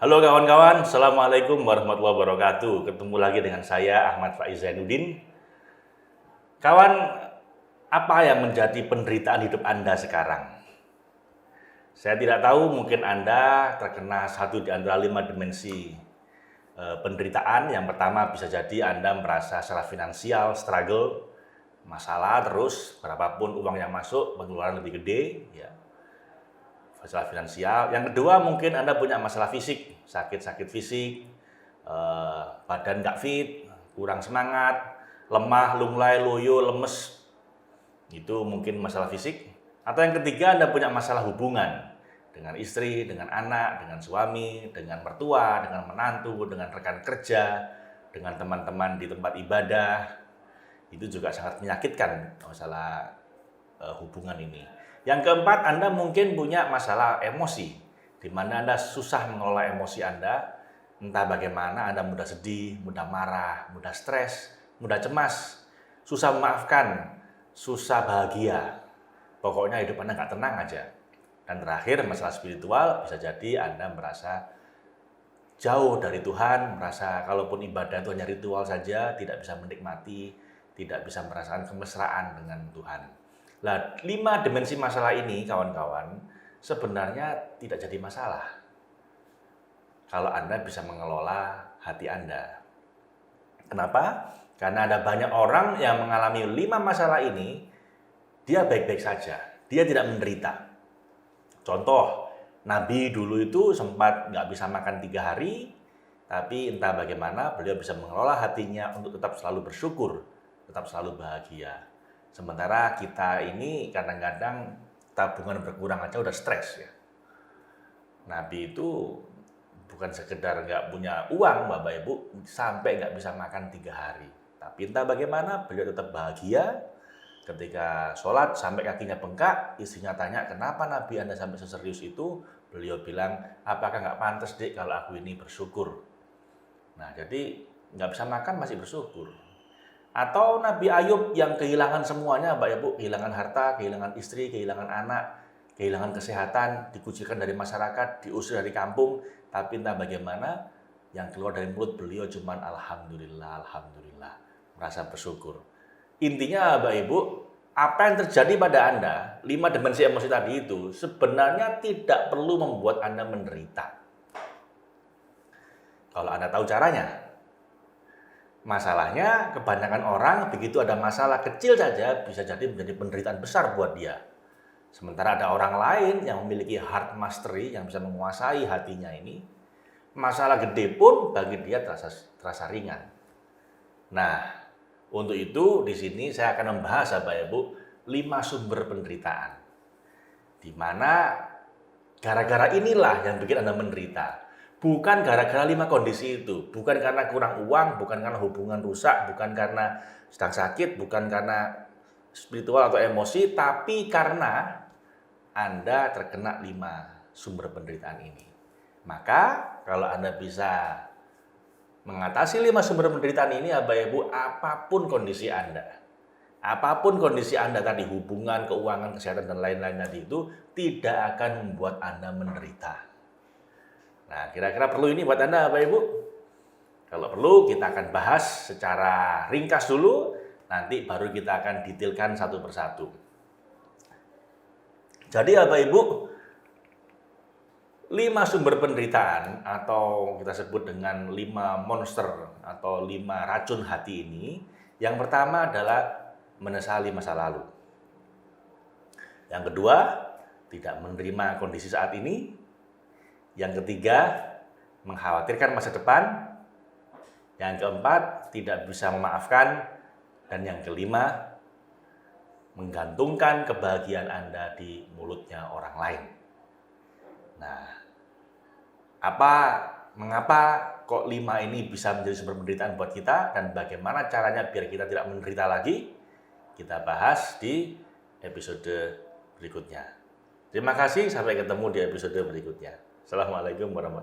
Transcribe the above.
Halo kawan-kawan, Assalamualaikum warahmatullahi wabarakatuh. Ketemu lagi dengan saya Ahmad Faiz Zainuddin. Kawan, apa yang menjadi penderitaan hidup Anda sekarang? Saya tidak tahu, mungkin Anda terkena satu di antara 5 dimensi penderitaan. Yang pertama bisa jadi Anda merasa secara finansial struggle, masalah terus, berapapun uang yang masuk, pengeluaran lebih gede, ya. Masalah finansial. Yang kedua mungkin Anda punya masalah fisik, sakit-sakit fisik, badan nggak fit, kurang semangat, lemah, lunglai, loyo, lemes. Itu mungkin masalah fisik. Atau yang ketiga Anda punya masalah hubungan dengan istri, dengan anak, dengan suami, dengan mertua, dengan menantu, dengan rekan kerja, dengan teman-teman di tempat ibadah. Itu juga sangat menyakitkan masalah hubungan ini. Yang keempat, Anda mungkin punya masalah emosi, di mana Anda susah mengelola emosi Anda. Entah bagaimana, Anda mudah sedih, mudah marah, mudah stres, mudah cemas, susah memaafkan, susah bahagia. Pokoknya hidup Anda nggak tenang aja. Dan terakhir, masalah spiritual, bisa jadi Anda merasa jauh dari Tuhan, merasa kalaupun ibadah itu hanya ritual saja, tidak bisa menikmati, tidak bisa merasakan kemesraan dengan Tuhan. Nah, 5 dimensi masalah ini, kawan-kawan, sebenarnya tidak jadi masalah kalau Anda bisa mengelola hati Anda. Kenapa? Karena ada banyak orang yang mengalami 5 masalah ini, dia baik-baik saja, dia tidak menderita. Contoh, Nabi dulu itu sempat nggak bisa makan 3 hari, tapi entah bagaimana beliau bisa mengelola hatinya untuk tetap selalu bersyukur, tetap selalu bahagia. Sementara kita ini kadang-kadang tabungan berkurang aja udah stres ya. Nabi itu bukan sekedar nggak punya uang Bapak Ibu, sampai nggak bisa makan 3 hari. Tapi entah bagaimana beliau tetap bahagia. Ketika sholat sampai kakinya bengkak, istrinya tanya, kenapa Nabi Anda sampai seserius itu? Beliau bilang, apakah nggak pantas dek kalau aku ini bersyukur? Nah, jadi nggak bisa makan masih bersyukur. Atau Nabi Ayub yang kehilangan semuanya, Bapak Ibu, kehilangan harta, kehilangan istri, kehilangan anak, kehilangan kesehatan, dikucilkan dari masyarakat, diusir dari kampung, tapi entah bagaimana yang keluar dari mulut beliau cuman alhamdulillah, alhamdulillah, merasa bersyukur. Intinya Bapak Ibu, apa yang terjadi pada Anda, 5 dimensi emosi tadi itu sebenarnya tidak perlu membuat Anda menderita. Kalau Anda tahu caranya. Masalahnya kebanyakan orang begitu ada masalah kecil saja bisa jadi menjadi penderitaan besar buat dia. Sementara ada orang lain yang memiliki heart mastery, yang bisa menguasai hatinya ini, masalah gede pun bagi dia terasa ringan. Nah, untuk itu di sini saya akan membahas Bapak Ibu 5 sumber penderitaan. Di mana gara-gara inilah yang bikin Anda menderita. Bukan gara-gara 5 kondisi itu, bukan karena kurang uang, bukan karena hubungan rusak, bukan karena sedang sakit, bukan karena spiritual atau emosi, tapi karena Anda terkena 5 sumber penderitaan ini. Maka kalau Anda bisa mengatasi 5 sumber penderitaan ini, Bapak Ibu, apapun kondisi Anda tadi, hubungan, keuangan, kesehatan, dan lain-lain tadi itu tidak akan membuat Anda menderita. Nah, kira-kira perlu ini buat Anda, Bapak Ibu? Kalau perlu, kita akan bahas secara ringkas dulu, nanti baru kita akan detailkan satu persatu. Jadi, Bapak Ibu, 5 sumber penderitaan, atau kita sebut dengan 5 monster, atau 5 racun hati ini, yang pertama adalah menyesali masa lalu. Yang kedua, tidak menerima kondisi saat ini. Yang ketiga, mengkhawatirkan masa depan. Yang keempat, tidak bisa memaafkan. Dan yang kelima, menggantungkan kebahagiaan Anda di mulutnya orang lain. Nah, mengapa kok 5 ini bisa menjadi sumber penderitaan buat kita, dan bagaimana caranya biar kita tidak menderita lagi? Kita bahas di episode berikutnya. Terima kasih, sampai ketemu di episode berikutnya. Assalamualaikum warahmatullahi wabarakatuh.